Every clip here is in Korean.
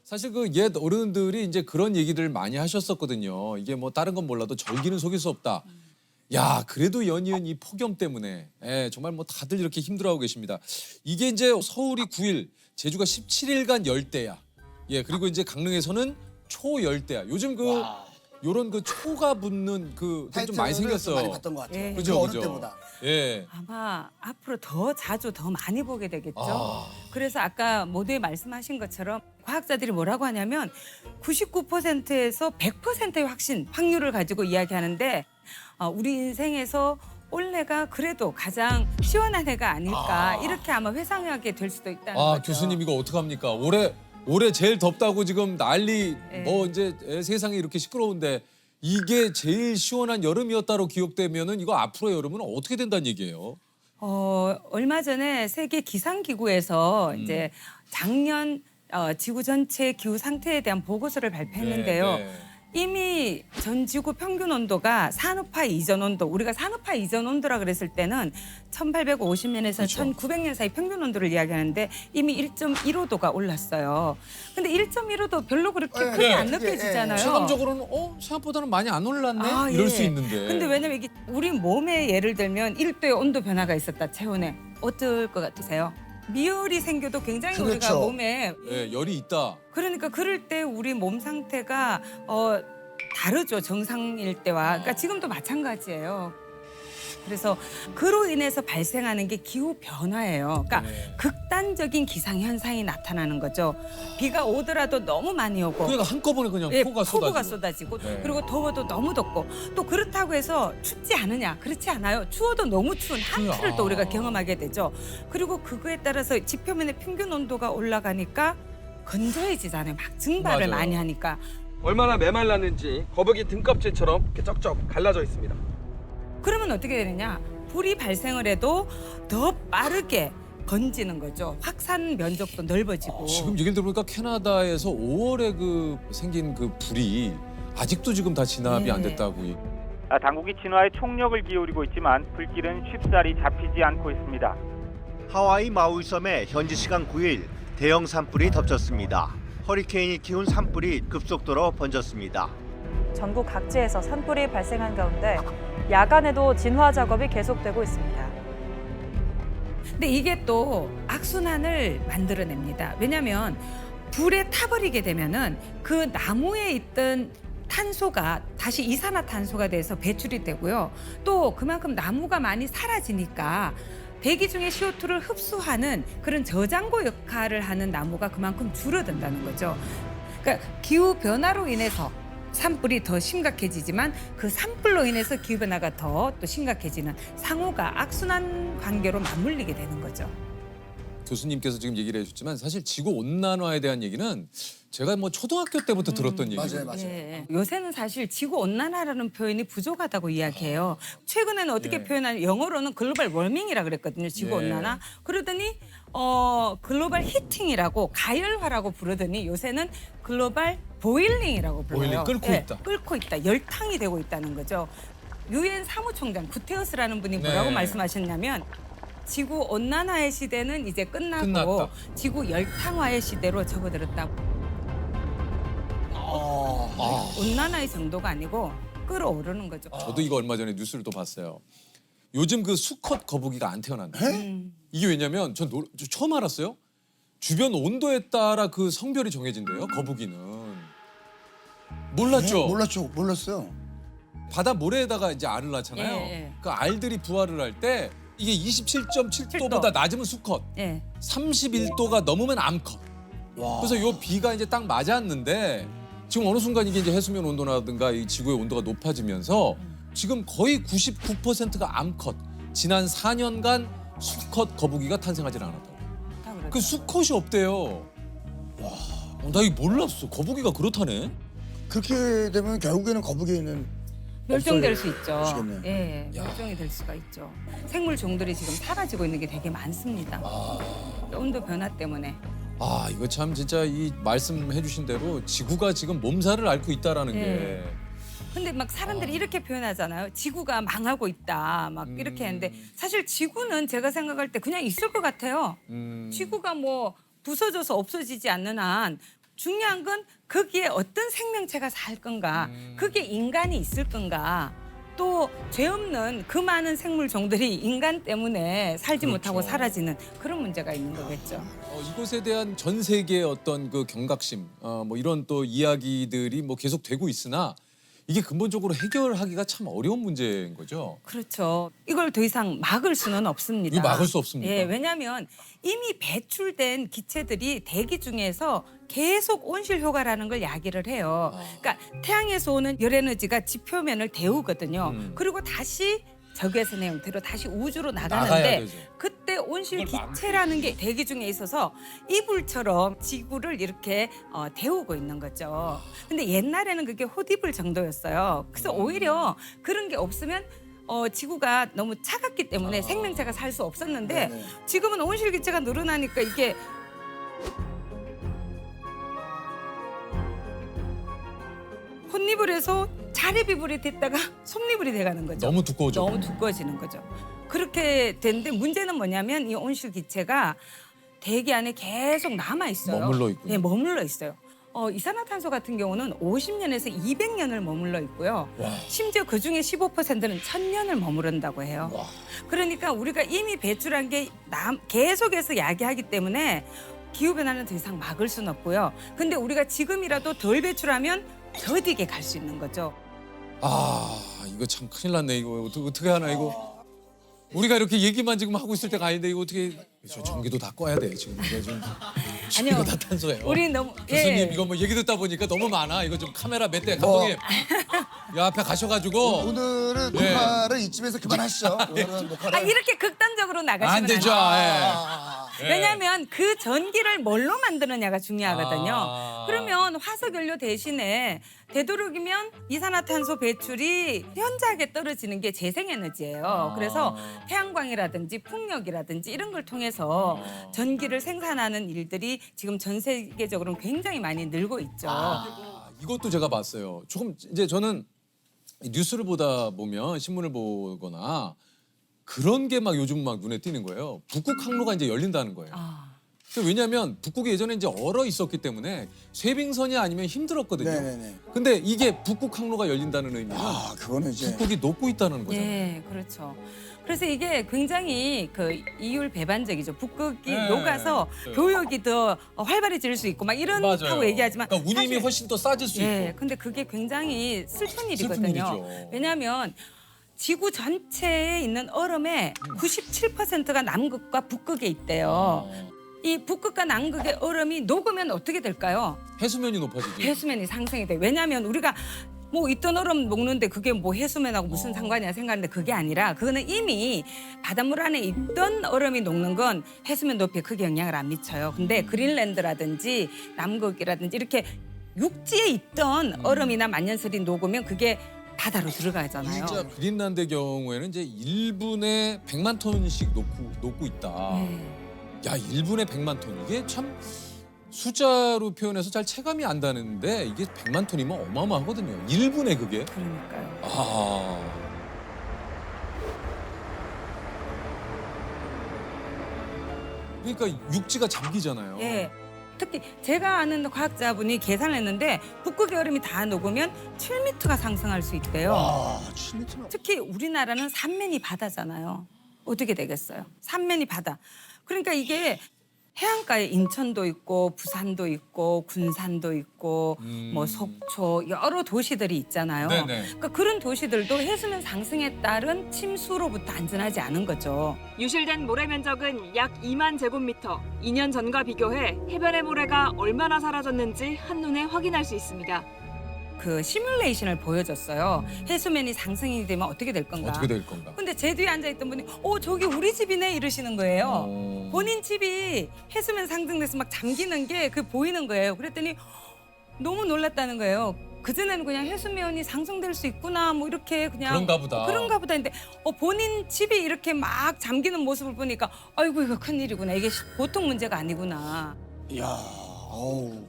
사실 그 옛 어른들이 이제 그런 얘기를 많이 하셨었거든요. 이게 뭐 다른 건 몰라도 절기는 속일 수 없다. 야, 그래도 연이은 이 폭염 때문에 정말 뭐 다들 이렇게 힘들어하고 계십니다. 이게 이제 서울이 9일, 제주가 17일간 열대야. 예, 그리고 이제 강릉에서는 초열대야. 요즘 그 요런 그 초가 붙는 그 좀 많이 생겼어요. 많이 봤던 것 같아요. 예. 그죠, 그 어느 그죠. 때보다. 예. 아마 앞으로 더 자주 더 많이 보게 되겠죠. 아. 그래서 아까 모두에 말씀하신 것처럼 과학자들이 뭐라고 하냐면 99%에서 100%의 확률을 가지고 이야기하는데 우리 인생에서 올해가 그래도 가장 시원한 해가 아닐까 이렇게 아마 회상하게 될 수도 있다는 거죠. 교수님 이거 어떡합니까? 올해 제일 덥다고 지금 난리 예. 뭐 이제 세상이 이렇게 시끄러운데 이게 제일 시원한 여름이었다로 기억되면은 이거 앞으로의 여름은 어떻게 된다는 얘기예요? 얼마 전에 세계 기상기구에서 이제 작년 지구 전체 기후 상태에 대한 보고서를 발표했는데요. 네. 이미 전 지구 평균 온도가 산업화 이전 온도, 우리가 산업화 이전 온도라 그랬을 때는 1850년에서 그렇죠. 1900년 사이 평균 온도를 이야기하는데 이미 1.15도가 올랐어요. 근데 1.15도 별로 그렇게 네, 크게 네. 안 예, 느껴지잖아요. 체감적으로는 생각보다는 많이 안 올랐네? 아, 이럴 예. 수 있는데. 근데 왜냐면 이게 우리 몸에 예를 들면 1도의 온도 변화가 있었다, 체온에. 어떨 것 같으세요? 미열이 생겨도 굉장히 우리가 그렇죠. 몸에 예, 열이 있다. 그러니까 그럴 때 우리 몸 상태가 다르죠, 정상일 때와. 그러니까 지금도 마찬가지예요. 그래서 그로 인해서 발생하는 게 기후 변화예요. 그러니까 네. 극단적인 기상 현상이 나타나는 거죠. 비가 오더라도 너무 많이 오고 그러니까 한꺼번에 그냥 예, 폭우가 폭우가 쏟아지고. 쏟아지고 네. 그리고 더워도 너무 덥고 또 그렇다고 해서 춥지 않으냐? 그렇지 않아요. 추워도 너무 추운 한파를 또 우리가 경험하게 되죠. 그리고 그거에 따라서 지표면의 평균 온도가 올라가니까 건조해지잖아요. 막 증발을 맞아요. 많이 하니까. 얼마나 메말랐는지 거북이 등껍질처럼 이렇게 쩍쩍 갈라져 있습니다. 그러면 어떻게 되느냐? 불이 발생을 해도 더 빠르게 번지는 거죠. 확산 면적도 넓어지고. 지금 얘기를 들어보니까 캐나다에서 5월에 그 생긴 그 불이 아직도 지금 다 진압이 안 네. 됐다고. 당국이 진화에 총력을 기울이고 있지만 불길은 쉽사리 잡히지 않고 있습니다. 하와이 마우이 섬에 현지 시간 9일 대형 산불이 덮쳤습니다. 허리케인이 키운 산불이 급속도로 번졌습니다. 전국 각지에서 산불이 발생한 가운데 야간에도 진화 작업이 계속되고 있습니다. 근데 이게 또 악순환을 만들어냅니다. 왜냐하면 불에 타버리게 되면은 그 나무에 있던 탄소가 다시 이산화탄소가 돼서 배출이 되고요. 또 그만큼 나무가 많이 사라지니까 대기 중에 CO2를 흡수하는 그런 저장고 역할을 하는 나무가 그만큼 줄어든다는 거죠. 그러니까 기후 변화로 인해서 산불이 더 심각해지지만 그 산불로 인해서 기후 변화가 더 또 심각해지는 상호가 악순환 관계로 맞물리게 되는 거죠. 교수님께서 지금 얘기를 해주셨지만 사실 지구 온난화에 대한 얘기는 제가 뭐 초등학교 때부터 들었던 얘기거든요. 맞아요. 예. 요새는 사실 지구 온난화라는 표현이 부족하다고 이야기해요. 최근에는 어떻게 예. 표현하냐? 영어로는 글로벌 워밍이라 그랬거든요. 지구 예. 온난화. 그러더니 글로벌 히팅이라고 가열화라고 부르더니 요새는 글로벌 보일링이라고 불러요. 보일링, 끓고 있다. 끓고 있다. 열탕이 되고 있다는 거죠. 유엔 사무총장 구테우스라는 분이 뭐라고 네. 말씀하셨냐면 지구 온난화의 시대는 이제 끝나고 끝났다. 지구 열탕화의 시대로 접어들었다. 온난화의 정도가 아니고 끓어오르는 거죠. 저도 이거 얼마 전에 뉴스를 또 봤어요. 요즘 그 수컷 거북이가 안 태어난다. 이게 왜냐면 저 처음 알았어요. 주변 온도에 따라 그 성별이 정해진대요. 거북이는. 몰랐죠? 몰랐어요. 바다 모래에다가 이제 알을 낳잖아요. 예. 그 알들이 부화를 할 때 이게 27.7도보다 낮으면 수컷, 예. 31도가 넘으면 암컷. 그래서 요 비가 이제 딱 맞았는데 지금 어느 순간 이게 이제 해수면 온도라든가 이 지구의 온도가 높아지면서 지금 거의 99%가 암컷. 지난 4년간 수컷 거북이가 탄생하지 않았다고. 다 그러죠. 그 수컷이 없대요. 나 이거 몰랐어. 거북이가 그렇다네. 그렇게 되면 결국에는 거북이는 멸종될 수 있죠. 없어지겠네요. 예, 멸종이 될 수가 있죠. 생물 종들이 지금 사라지고 있는 게 되게 많습니다. 온도 변화 때문에. 이거 참 진짜 이 말씀해 주신 대로 지구가 지금 몸살을 앓고 있다라는 예. 게. 근데 막 사람들이 이렇게 표현하잖아요. 지구가 망하고 있다. 막 이렇게 하는데 사실 지구는 제가 생각할 때 그냥 있을 것 같아요. 지구가 뭐 부서져서 없어지지 않는 한 중요한 건 거기에 어떤 생명체가 살 건가, 그게 인간이 있을 건가, 또 죄 없는 그 많은 생물 종들이 인간 때문에 살지 그렇죠. 못하고 사라지는 그런 문제가 있는 거겠죠. 이곳에 대한 전 세계의 어떤 그 경각심, 뭐 이런 또 이야기들이 뭐 계속 되고 있으나 이게 근본적으로 해결하기가 참 어려운 문제인 거죠. 그렇죠. 이걸 더 이상 막을 수는 없습니다. 이거 막을 수 없습니까? 예, 왜냐하면 이미 배출된 기체들이 대기 중에서 계속 온실 효과라는 걸 야기를 해요. 그러니까 태양에서 오는 열 에너지가 지표면을 데우거든요. 그리고 다시 적외선의 형태로 다시 우주로 나가야 나가는데 되죠. 그때 온실 기체라는 게 대기 중에 있어서 이불처럼 지구를 이렇게 데우고 있는 거죠. 근데 옛날에는 그게 헛이불 정도였어요. 그래서 오히려 그런 게 없으면 지구가 너무 차갑기 때문에 생명체가 살 수 없었는데 네네. 지금은 온실 기체가 늘어나니까 이게 헛이불에서 자립이불이 됐다가 솜이불이 돼가는 거죠. 너무 두꺼워져. 너무 두꺼워지는 거죠. 그렇게 되는데 문제는 뭐냐면 이 온실 기체가 대기 안에 계속 남아 있어요. 머물러 있군요. 네, 머물러 있어요. 이산화탄소 같은 경우는 50년에서 200년을 머물러 있고요. 와. 심지어 그 중에 15%는 1000년을 머무른다고 해요. 와. 그러니까 우리가 이미 배출한 게 계속해서 야기하기 때문에 기후 변화는 더 이상 막을 수는 없고요. 근데 우리가 지금이라도 덜 배출하면 더디게 갈 수 있는 거죠. 이거 참 큰일 났네. 이거 어떻게 하나 이거. 우리가 이렇게 얘기만 지금 하고 있을 때가 아닌데 이거 어떻게 저 전기도 다 꺼야 돼 지금 이거 지금 아니요. 이거 다 탄소예요. 우리 너무 교수님 이거 뭐 얘기 듣다 보니까 너무 많아. 이거 좀 카메라 몇 대 감독님 이 앞에 가셔가지고 오늘은 예. 녹화를 이쯤에서 그만하시죠. 오늘은 녹화를 이렇게 극단적으로 나가시면 안 되죠. 돼요. 예. 왜냐하면 그 전기를 뭘로 만드느냐가 중요하거든요. 아. 그러면 화석연료 대신에 되도록이면 이산화탄소 배출이 현저하게 떨어지는 게 재생에너지예요. 그래서 태양광이라든지 풍력이라든지 이런 걸 통해서 전기를 생산하는 일들이 지금 전 세계적으로 굉장히 많이 늘고 있죠. 이것도 제가 봤어요. 조금 이제 저는 뉴스를 보다 보면 신문을 보거나 그런 게 막 요즘 막 눈에 띄는 거예요. 북극 항로가 이제 열린다는 거예요. 왜냐하면 북극이 예전에 이제 얼어 있었기 때문에 쇠빙선이 아니면 힘들었거든요. 네네네. 근데 이게 북극 항로가 열린다는 의미는 그거는 이제 북극이 녹고 있다는 거잖아요. 예, 그렇죠. 그래서 이게 굉장히 그 이율 배반적이죠. 북극이 네. 녹아서 네. 교역이 더 활발해질 수 있고 막 이런다고 얘기하지만 그러니까 운임이 사실- 훨씬 더 싸질 수 예, 있고. 근데 그게 굉장히 슬픈 슬픈 일이거든요. 일이죠. 왜냐하면 지구 전체에 있는 얼음의 97%가 남극과 북극에 있대요. 이 북극과 남극의 얼음이 녹으면 어떻게 될까요? 해수면이 높아지지. 해수면이 상승이 돼. 왜냐하면 우리가 뭐 있던 얼음 녹는데 그게 뭐 해수면하고 무슨 상관이야 생각하는데 그게 아니라 그거는 이미 바닷물 안에 있던 얼음이 녹는 건 해수면 높이에 크게 영향을 안 미쳐요. 근데 그린랜드라든지 남극이라든지 이렇게 육지에 있던 얼음이나 만년설이 녹으면 그게 바다로 들어가잖아요. 진짜 그린란드의 경우에는 이제 1분에 100만 톤씩 녹고 있다. 야, 1분에 100만 톤. 이게 참 숫자로 표현해서 잘 체감이 안 되는데 이게 100만 톤이면 어마어마하거든요. 1분에 그게. 그러니까요. 그러니까 육지가 잠기잖아요. 예. 특히 제가 아는 과학자분이 계산했는데 북극의 얼음이 다 녹으면 7m가 상승할 수 있대요. 와, 7m. 특히 우리나라는 삼면이 바다잖아요. 어떻게 되겠어요? 삼면이 바다. 그러니까 이게 해안가에 인천도 있고 부산도 있고 군산도 있고 뭐 속초 여러 도시들이 있잖아요. 네네. 그러니까 그런 도시들도 해수면 상승에 따른 침수로부터 안전하지 않은 거죠. 유실된 모래 면적은 약 2만 제곱미터. 2년 전과 비교해 해변의 모래가 얼마나 사라졌는지 한눈에 확인할 수 있습니다. 그 시뮬레이션을 보여줬어요. 해수면이 상승이 되면 어떻게 될 건가. 어떻게 될 건가? 근데 제 뒤에 앉아있던 분이 저기 우리 집이네 이러시는 거예요. 본인 집이 해수면 상승돼서 막 잠기는 게 그 보이는 거예요. 그랬더니 너무 놀랐다는 거예요. 그전에는 그냥 해수면이 상승될 수 있구나 뭐 이렇게 그냥 그런가 보다 했는데 본인 집이 이렇게 막 잠기는 모습을 보니까 아이고 이거 큰일이구나. 이게 보통 문제가 아니구나. 이야, 어우.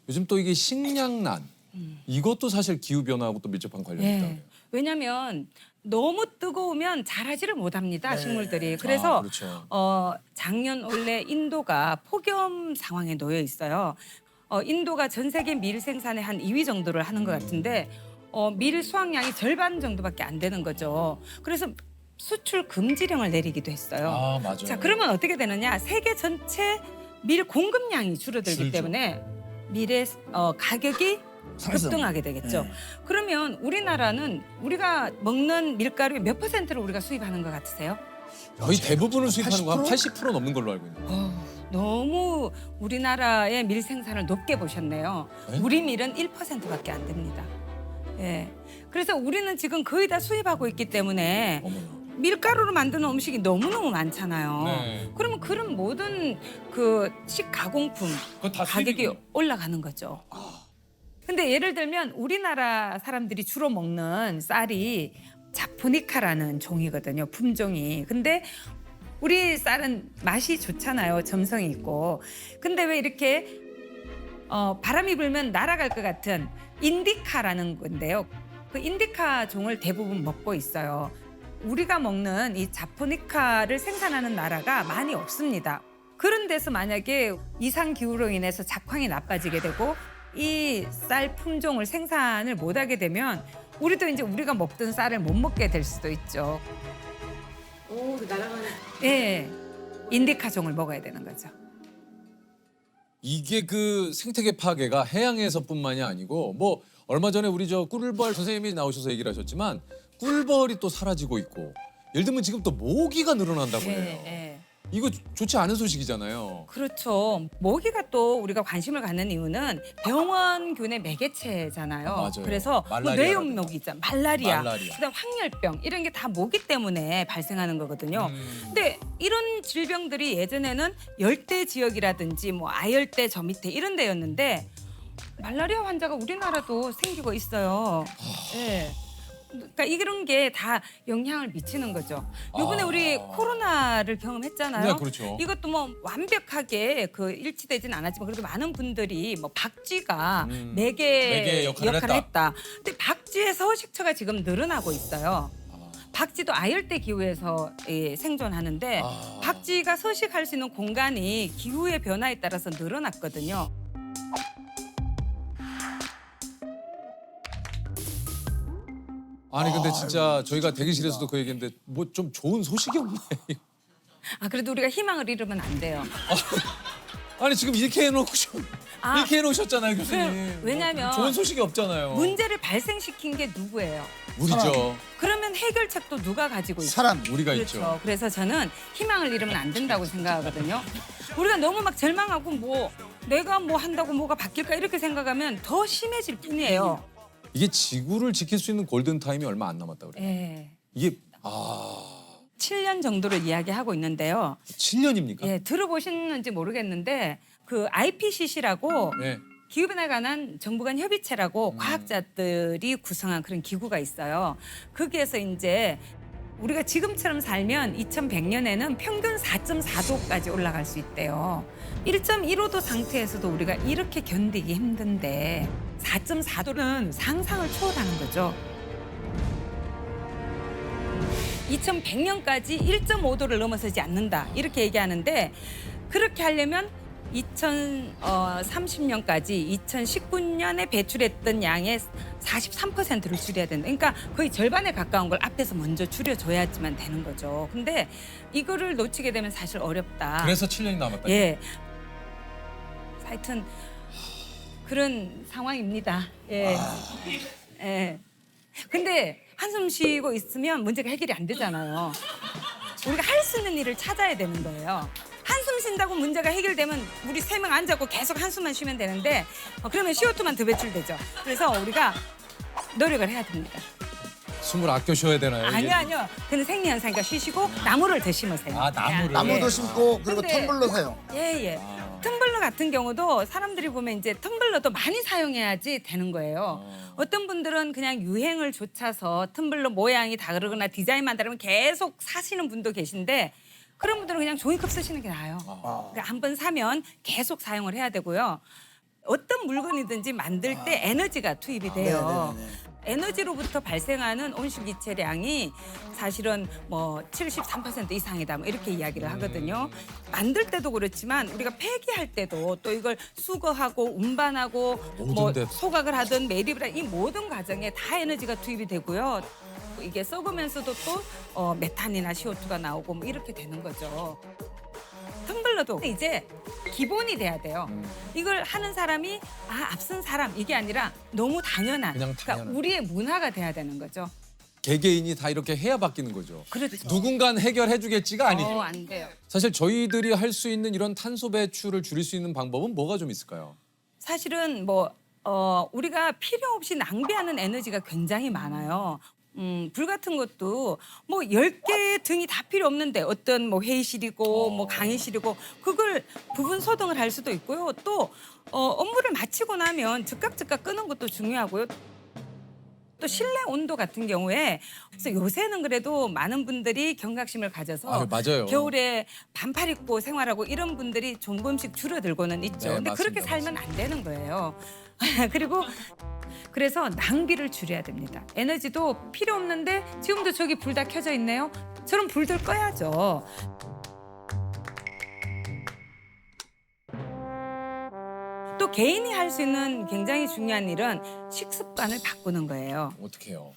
요즘 또 이게 식량난 이것도 사실 기후 변화하고 또 밀접한 관련이 있다. 예. 왜냐하면 너무 뜨거우면 자라지를 못합니다, 네. 식물들이. 그래서 그렇죠. 작년 원래 인도가 폭염 상황에 놓여 있어요. 인도가 전 세계 밀 생산의 한 2위 정도를 하는 것 같은데 밀 수확량이 절반 정도밖에 안 되는 거죠. 그래서 수출 금지령을 내리기도 했어요. 아, 맞아요. 자, 그러면 어떻게 되느냐? 세계 전체 밀 공급량이 줄어들기 줄죠. 때문에 밀의 가격이 상승. 급등하게 되겠죠. 네. 그러면 우리나라는 우리가 먹는 밀가루의 몇 퍼센트를 우리가 수입하는 것 같으세요? 거의 대부분을 수입하는 거 한 80% 넘는 걸로 알고 있는데. 너무 우리나라의 밀 생산을 높게 보셨네요. 네? 우리 밀은 1%밖에 안 됩니다. 예. 그래서 우리는 지금 거의 다 수입하고 있기 때문에 어머나. 밀가루로 만드는 음식이 너무너무 많잖아요. 네. 그러면 그런 모든 그 식가공품 그거 다 가격이 수입이군요. 올라가는 거죠. 근데 예를 들면 우리나라 사람들이 주로 먹는 쌀이 자포니카라는 종이거든요. 품종이. 근데 우리 쌀은 맛이 좋잖아요. 점성이 있고. 근데 왜 이렇게 바람이 불면 날아갈 것 같은 인디카라는 건데요. 그 인디카 종을 대부분 먹고 있어요. 우리가 먹는 이 자포니카를 생산하는 나라가 많이 없습니다. 그런 데서 만약에 이상 기후로 인해서 작황이 나빠지게 되고 이 쌀 품종을 생산을 못하게 되면 우리도 이제 우리가 먹던 쌀을 못 먹게 될 수도 있죠. 예, 인디카 종을 먹어야 되는 거죠. 이게 그 생태계 파괴가 해양에서뿐만이 아니고 뭐 얼마 전에 우리 저 꿀벌 선생님이 나오셔서 얘기를 하셨지만 꿀벌이 또 사라지고 있고 예를 들면 지금 또 모기가 늘어난다고 해요. 예. 이거 좋지 않은 소식이잖아요. 그렇죠. 모기가 또 우리가 관심을 갖는 이유는 병원균의 매개체잖아요. 맞아요. 그래서 뭐 말라리아라든가. 뇌염모기 있잖아. 말라리아. 말라리아. 그다음 황열병 이런 게 다 모기 때문에 발생하는 거거든요. 근데 이런 질병들이 예전에는 열대 지역이라든지 뭐 아열대 저 밑에 이런 데였는데 말라리아 환자가 우리나라도 생기고 있어요. 네. 그러니까 이런 게 다 영향을 미치는 거죠. 요번에 우리 코로나를 경험했잖아요. 네, 그렇죠. 이것도 뭐 완벽하게 그 일치되진 않았지만 그래도 많은 분들이 뭐 박쥐가 매개 매개 역할을 했다. 근데 박쥐의 서식처가 지금 늘어나고 있어요. 박쥐도 아열대 기후에서 생존하는데 박쥐가 서식할 수 있는 공간이 기후의 변화에 따라서 늘어났거든요. 아니 근데 진짜 저희가 대기실에서도 그 얘기했는데 뭐 좀 좋은 소식이 없네. 그래도 우리가 희망을 잃으면 안 돼요. 아니 지금 이렇게 해놓고 아, 이렇게 해놓으셨잖아요 교수님. 왜냐면 뭐 좋은 소식이 없잖아요. 문제를 발생시킨 게 누구예요? 우리죠. 그러면 해결책도 누가 가지고 있어요? 사람. 우리가 그렇죠. 있죠. 그래서 저는 희망을 잃으면 안 된다고 생각하거든요. 우리가 너무 막 절망하고 뭐 내가 뭐 한다고 뭐가 바뀔까 이렇게 생각하면 더 심해질 뿐이에요. 이게 지구를 지킬 수 있는 골든 타임이 얼마 안 남았다 그래요. 예. 이게 7년 정도를 이야기하고 있는데요. 7년입니까? 예, 들어보셨는지 모르겠는데 그 IPCC라고 네. 기후변화에 관한 정부 간 협의체라고 과학자들이 구성한 그런 기구가 있어요. 거기에서 이제 우리가 지금처럼 살면 2100년에는 평균 4.4도까지 올라갈 수 있대요. 1.15도 상태에서도 우리가 이렇게 견디기 힘든데 4.4도는 상상을 초월하는 거죠. 2100년까지 1.5도를 넘어서지 않는다 이렇게 얘기하는데 그렇게 하려면 2030년까지 2019년에 배출했던 양의 43%를 줄여야 된다. 그러니까 거의 절반에 가까운 걸 앞에서 먼저 줄여줘야지만 되는 거죠. 근데 이거를 놓치게 되면 사실 어렵다. 그래서 7년이 남았다. 예. 하여튼 그런 상황입니다. 예. 예. 근데 한숨 쉬고 있으면 문제가 해결이 안 되잖아요. 우리가 할 수 있는 일을 찾아야 되는 거예요. 한숨 쉰다고 문제가 해결되면 우리 3명 앉아고 계속 한숨만 쉬면 되는데 그러면 CO2만 더 배출되죠. 그래서 우리가 노력을 해야 됩니다. 숨을 아껴 쉬어야 되나요? 이게? 아니요. 그는 생리현상이니까 쉬시고 나무를 더 심으세요. 아, 나무를. 나무도 예. 심고 그리고 근데- 텀블러 사용. 예. 텀블러 같은 경우도 사람들이 보면 이제 텀블러도 많이 사용해야지 되는 거예요. 어떤 분들은 그냥 유행을 좇아서 텀블러 모양이 다르거나 디자인만 다르면 계속 사시는 분도 계신데 그런 분들은 그냥 종이컵 쓰시는 게 나아요. 그러니까 한번 사면 계속 사용을 해야 되고요. 어떤 물건이든지 만들 때 에너지가 투입이 돼요. 네네네. 에너지로부터 발생하는 온실기체량이 사실은 뭐 73% 이상이다 뭐 이렇게 이야기를 하거든요. 만들 때도 그렇지만 우리가 폐기할 때도 또 이걸 수거하고 운반하고 뭐 모든 데. 소각을 하든 매립을 하든 이 모든 과정에 다 에너지가 투입이 되고요. 이게 썩으면서도 또 메탄이나 CO2가 나오고 뭐 이렇게 되는 거죠. 텀블러도 이제 기본이 돼야 돼요. 이걸 하는 사람이 앞선 사람 이게 아니라 너무 당연한, 그냥 당연한. 그러니까 우리의 문화가 돼야 되는 거죠. 개개인이 다 이렇게 해야 바뀌는 거죠. 그렇죠. 누군가는 해결해주겠지가 아니죠. 안 돼요. 사실 저희들이 할 수 있는 이런 탄소 배출을 줄일 수 있는 방법은 뭐가 좀 있을까요? 사실은 뭐 우리가 필요 없이 낭비하는 에너지가 굉장히 많아요. 불 같은 것도 뭐 10개 등이 다 필요 없는데 어떤 뭐 회의실이고 뭐 강의실이고 그걸 부분 소등을 할 수도 있고요. 또 업무를 마치고 나면 즉각 끄는 것도 중요하고요. 또 실내 온도 같은 경우에 그래서 요새는 그래도 많은 분들이 경각심을 가져서 맞아요. 겨울에 반팔 입고 생활하고 이런 분들이 조금씩 줄어들고는 있죠. 네, 근데 그렇게 맞습니다, 살면 안 되는 거예요. 그리고 그래서 낭비를 줄여야 됩니다. 에너지도 필요 없는데 지금도 저기 불 다 켜져 있네요. 저런 불들 꺼야죠. 또 개인이 할 수 있는 굉장히 중요한 일은 식습관을 바꾸는 거예요. 어떻게 해요?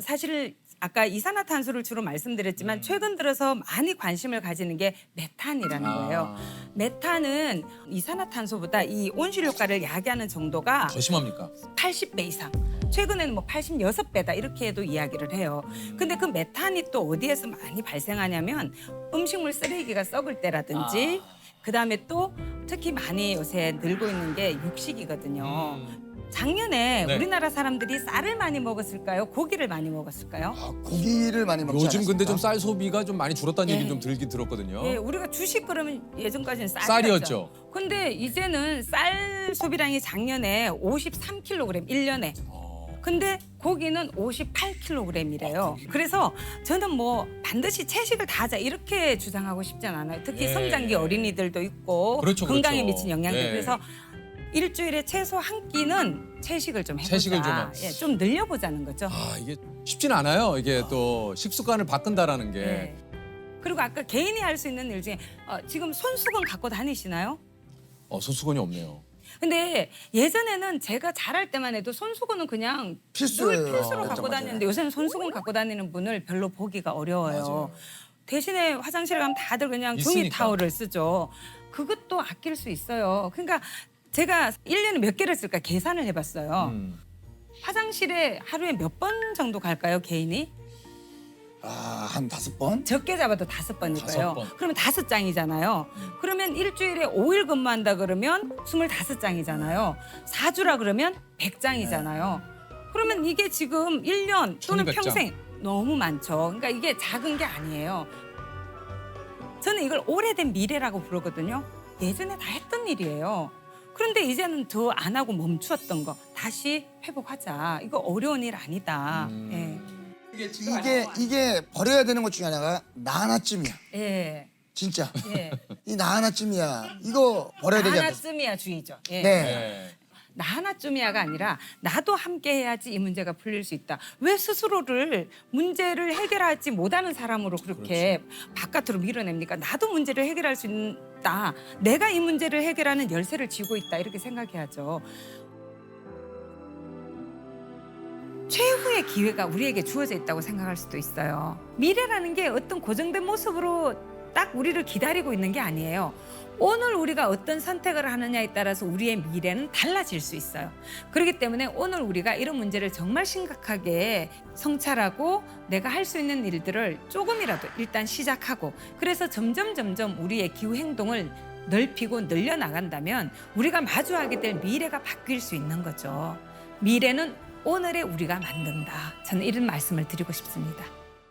사실 아까 이산화탄소를 주로 말씀드렸지만 최근 들어서 많이 관심을 가지는 게 메탄이라는 거예요. 메탄은 이산화탄소보다 이 온실 효과를 야기하는 정도가 더 심합니까? 80배 이상. 최근에는 뭐 86배다 이렇게도 이야기를 해요. 근데 그 메탄이 또 어디에서 많이 발생하냐면 음식물 쓰레기가 썩을 때라든지 그다음에 또 특히 많이 요새 늘고 있는 게 육식이거든요. 작년에 네. 우리나라 사람들이 쌀을 많이 먹었을까요? 고기를 많이 먹었을까요? 고기를 많이 먹지 요즘 근데 좀 않았습니까? 쌀 소비가 좀 많이 줄었다는 예. 얘기 좀 들긴 들었거든요. 예, 우리가 주식 그러면 예전까지는 쌀이었죠. 근데 이제는 쌀 소비량이 작년에 53kg 1년에. 근데 고기는 58kg이래요. 그래서 저는 뭐 반드시 채식을 다 하자 이렇게 주장하고 싶진 않아요. 특히 예. 성장기 어린이들도 있고 그렇죠, 건강에 그렇죠. 미친 영향들. 예. 그래서 일주일에 최소 한 끼는 채식을 좀 해보자. 채식을 좀 예, 좀 늘려보자는 거죠. 이게 쉽진 않아요. 이게 또 식습관을 바꾼다라는 게. 예. 그리고 아까 개인이 할 수 있는 일 중에 지금 손수건 갖고 다니시나요? 소수건이 없네요. 근데 예전에는 제가 자랄 때만 해도 손수건은 그냥 필수예요. 늘 필수로 맞아, 갖고 맞아요. 다니는데 요새는 손수건 갖고 다니는 분을 별로 보기가 어려워요. 맞아요. 대신에 화장실에 가면 다들 그냥 종이 있으니까. 타월을 쓰죠. 그것도 아낄 수 있어요. 그러니까 제가 1년에 몇 개를 쓸까 계산을 해봤어요. 화장실에 하루에 몇 번 정도 갈까요, 개인이? 한 5번? 적게 잡아도 5번일 거예요. 5번. 그러면 5장이잖아요. 그러면 일주일에 5일 근무한다 그러면 25장이잖아요. 4주라 그러면 100장이잖아요. 그러면 이게 지금 1년 또는 1200 장. 평생 너무 많죠. 그러니까 이게 작은 게 아니에요. 저는 이걸 오래된 미래라고 부르거든요. 예전에 다 했던 일이에요. 그런데 이제는 더 안 하고 멈추었던 거 다시 회복하자. 이거 어려운 일 아니다. 이게 버려야 되는 것 중에 하나가 나 하나쯤이야. 예. 예. 진짜. 예. 이 나 하나쯤이야. 이거 버려야 나 되지 않겠어요? 하나쯤이야 주의죠. 예. 네. 나 하나쯤이야가 아니라 나도 함께 해야지 이 문제가 풀릴 수 있다. 왜 스스로를 문제를 해결하지 못하는 사람으로 그렇게 바깥으로 밀어냅니까? 나도 문제를 해결할 수 있다. 내가 이 문제를 해결하는 열쇠를 쥐고 있다. 이렇게 생각해야죠. 최후의 기회가 우리에게 주어져 있다고 생각할 수도 있어요. 미래라는 게 어떤 고정된 모습으로 딱 우리를 기다리고 있는 게 아니에요. 오늘 우리가 어떤 선택을 하느냐에 따라서 우리의 미래는 달라질 수 있어요. 그렇기 때문에 오늘 우리가 이런 문제를 정말 심각하게 성찰하고 내가 할 수 있는 일들을 조금이라도 일단 시작하고 그래서 점점 우리의 기후 행동을 넓히고 늘려나간다면 우리가 마주하게 될 미래가 바뀔 수 있는 거죠. 미래는 오늘의 우리가 만든다. 저는 이런 말씀을 드리고 싶습니다.